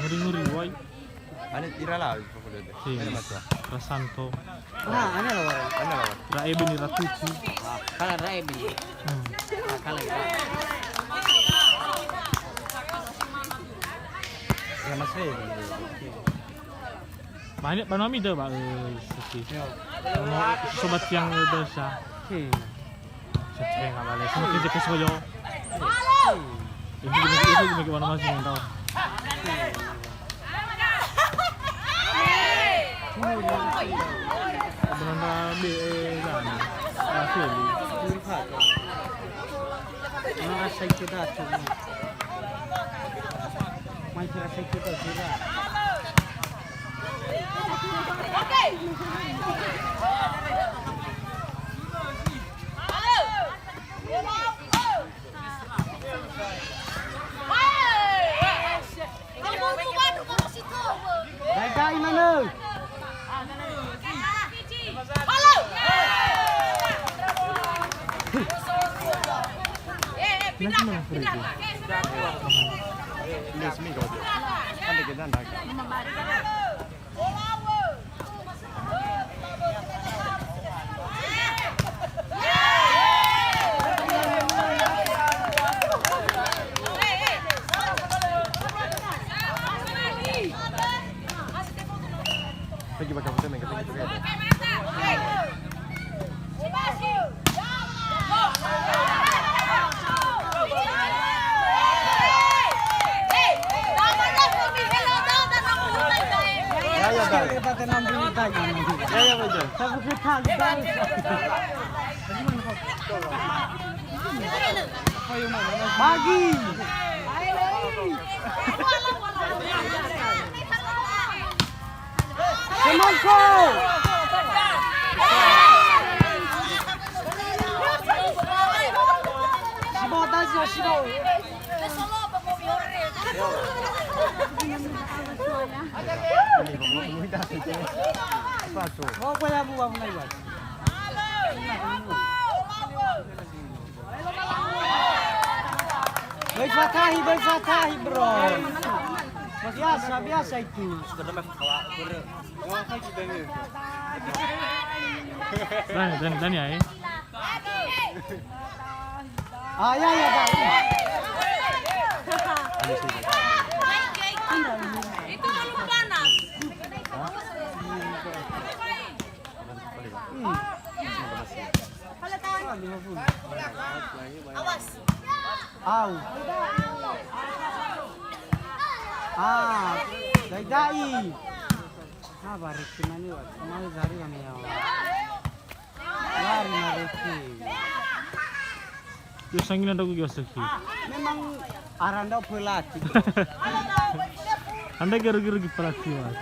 ngeri-ngeri woi. Ani tira lah pokoknya deh. Sì, Ini mas ya. Rasanto. Ano lawan? Ano lah. Raebe ni Ratucci. Kala Raibi. Kala Ya mas Feli. Banyak banami dah pak. Sesi. Mau sobat yang udah sah. Saya nggak boleh. Semua kerja kesoyo. Ini gimana masih yang tahu. Benar be kan. Feli. Ano asay kita at may asay kita sila. Okay. Dai mana? Ini seminggu aja. Kan kita ndak. Pergi bakal kita main kita gitu. Ya betul. Sabu kita dai. Bagi. Semangko. Sibo dazi sibo. Oh, pala buang na iwan. Berfatahi bro. Biasa itu. Sudah nama kawa. Dan ya. Ya. Itu terlalu panas. Awas. Au. Dai. Barik kimani wat. Mau cari kami ya. Lari nariki. Yung sangin na daw ko sakit. Memang aranda pelatih. Anda gara-gara pelatih mas.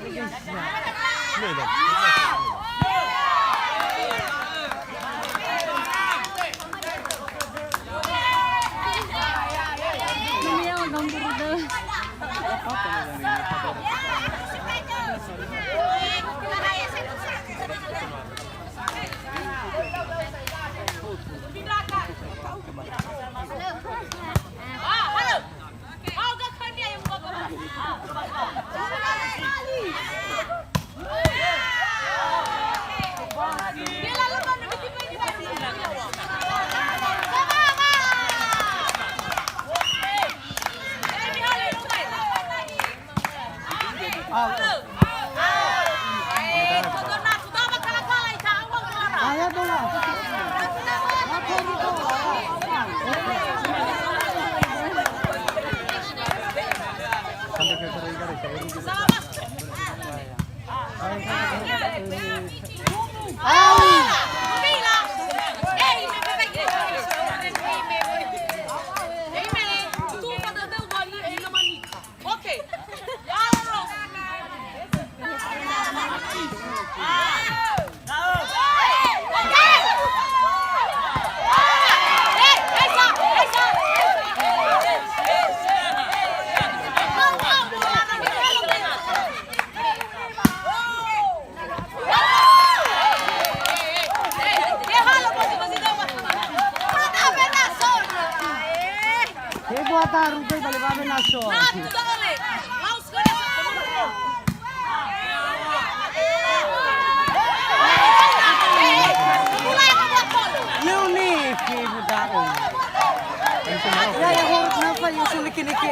Niki.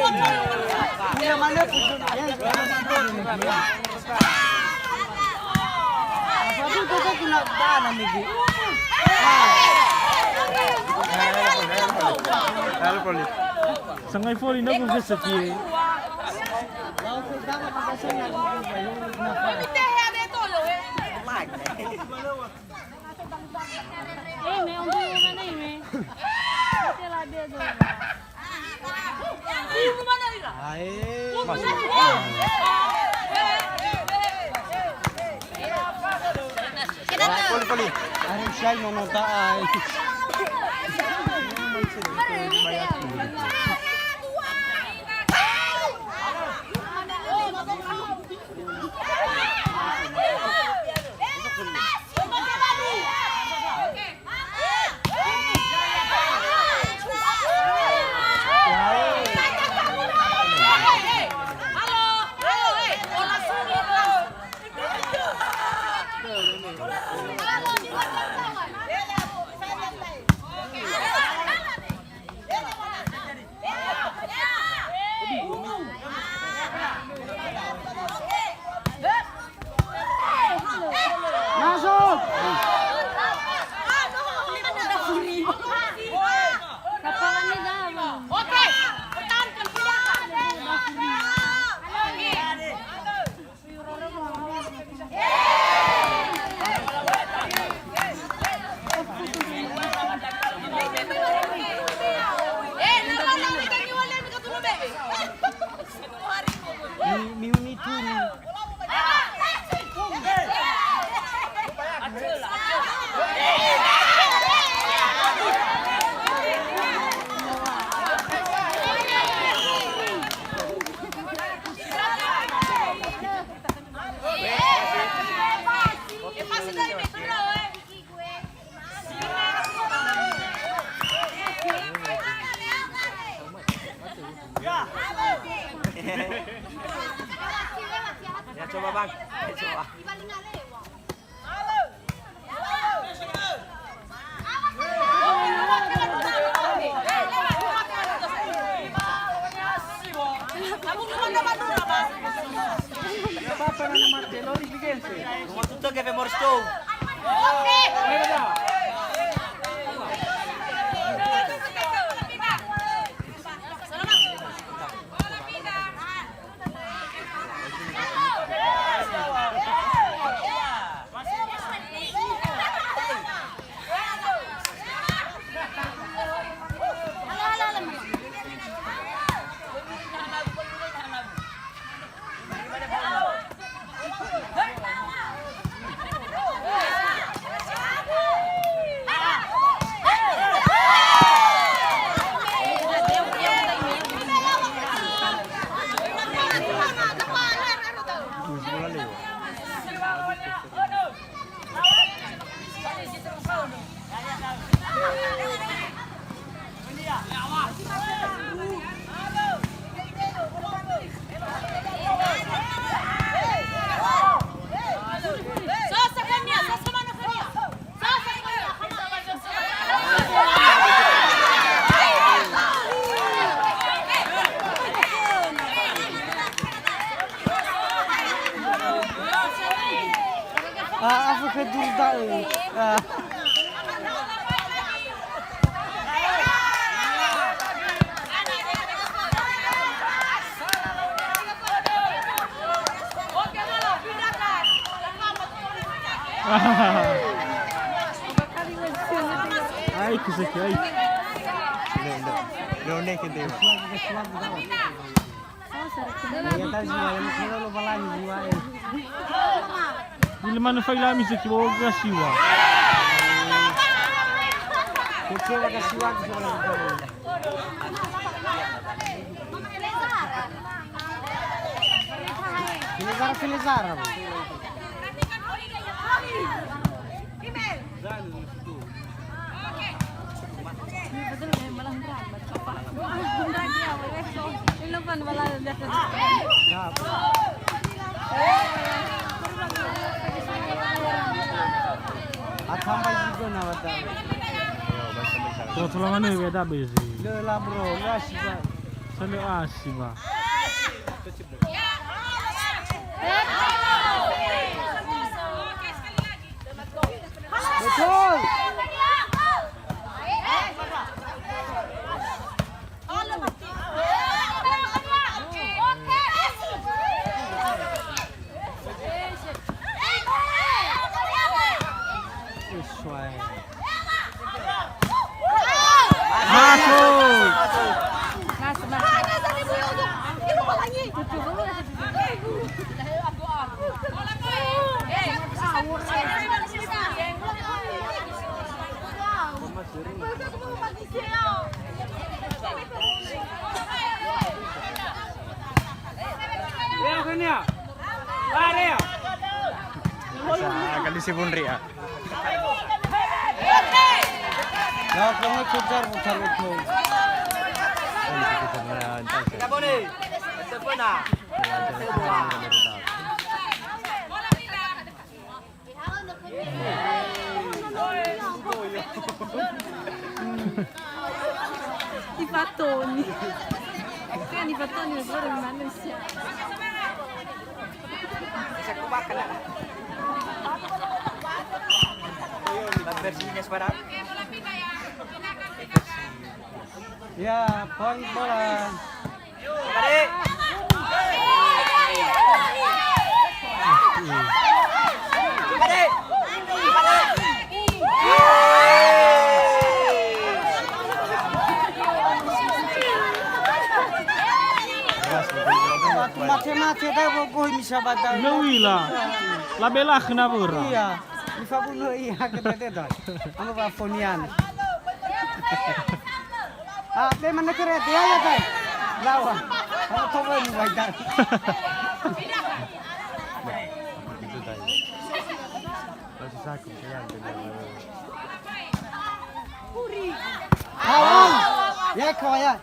Punya mana pun yang apa tu kita kena bahan Niki. Sangai fuori na kung sa kiye. May ang buyo na na may. Kasi labi do. Poli. Arin siya manota ay. Masuk. Kapangan ni daw. Okay. Bertahan kan Miuni tu ni. Ya coba bang, coba. Apa na naman telo ni Bigense. Como tutto che abbiamo sto. Apa ke durda eh. Ay, kisah ay. Leone che devo. Ya tahu semua kalau lo balani jiwa eh. Bila mana failami sa kiwa ga siwa. Kecewa ke siwa ke soal itu. Filizar. Betul may malang drama. Ilang pan wala na. Sampai juga na wata. So, salaman eh, beda besi. Le la bro, la siwa. Sana asih ba. Betul. Sesuai. Masuk. Leo kan ya? Lari ya? Kali si Bunri ya. Leo kamu kejar putar itu. I fattoni. Kan i fattoni lo loro rimangono insieme. Ya, poin bola. Mati-mati tahu kok bisa batal. Lewi lah. Labelah kenapa ora? Iya, bisa bunuh iya kita itu. Anu Pak Fonian. Ah, memang keret ya ya tay. Lawan. Kamu coba nih baca. Itu tadi. Masih sakit kan. Kawan. Ya kau ya.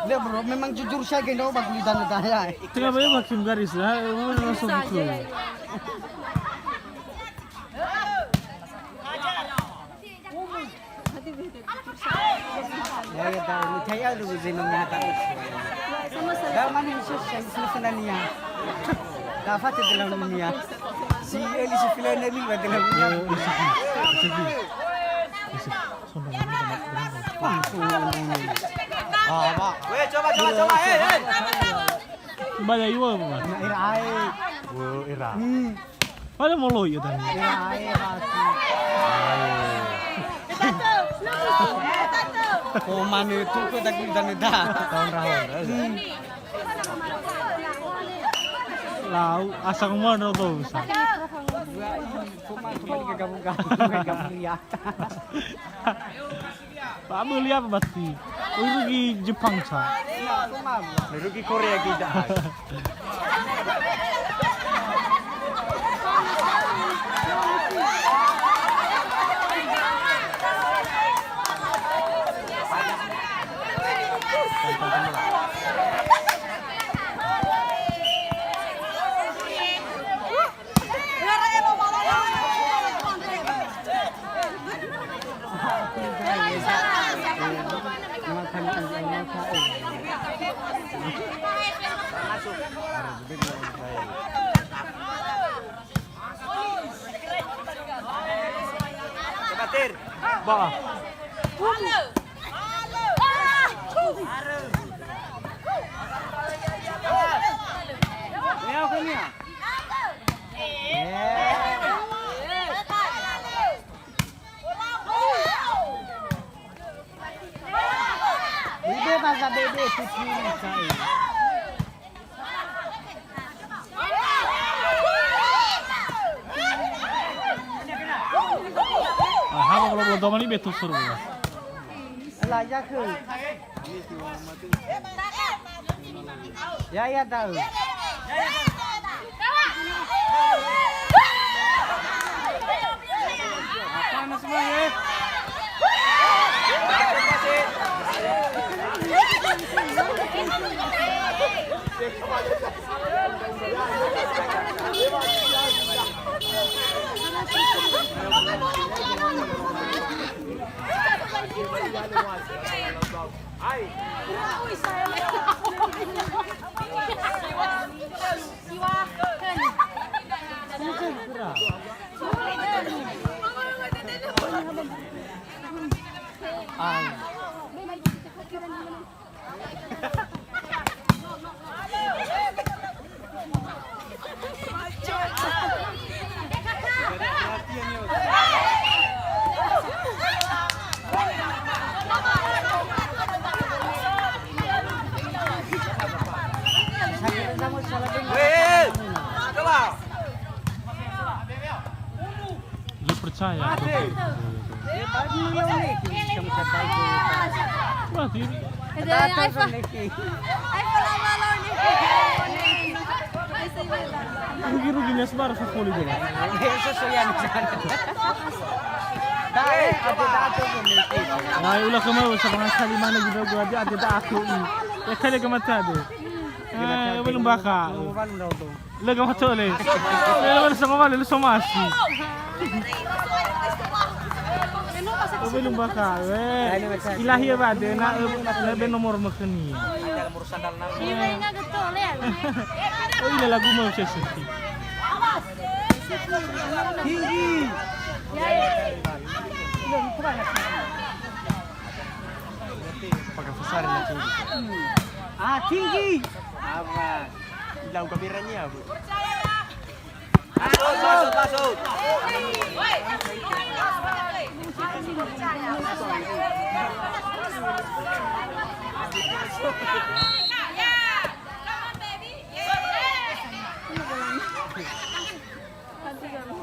Dia bro, memang jujur saya gendong bak kulitan saya. Tengah banyak makin garis lah. Langsung ke. Ya ya tahu, saya dulu jenengnya tahu. Dah mana Yesus yang selesai niya. Dapat di dalam dunia. Si Eli si Filan Eli di dalam dunia. Ah, Pak. Weh, coba. Banyak iwa apa? Ira ai. Wo Ira. Pada mau lo ya tadi. Ira ai pasti. Oh, mana itu kau tak kulitan itu. Tahun rahon. Lau asal mana tuh bisa. Cuma gabung ya. Pak beli apa berarti? Rugi Jepang sa. Cuma Rugi Korea kita. Cepatir. Ba. Leo kan ya? Bebe bahasa bebe suci saya. Haba kalau belum tahu ni betul seru. Lah ya ke. Ya tahu. Apa semua ya? Uy, sayang. Siwa. Dia percaya. Berarti Ada yang iPhone. iPhone ang malor ni. Ay, sa iyo lang. rugi-rugi niya sebar sa poli bola. Susuyan dyan. Dahil, ate-dato ko may case. Ay ulah ka mau sa mga kalimana ginagawa di ate ako ni. Ya kale ka matado. Ay walong baka. Mabalong daw to. Laga matole. Ay wala sa mawala sa masi. Walong baka. Ilahi ba de na be nomor mo kani. Iba nga gusto ulit. Oh ila lagu mo siya safety. Tinggi! Pagkapasarin na tinggi. Ah, tinggi! Apa? Hilang kameranya, Bu. Masuk! Hati ka lang.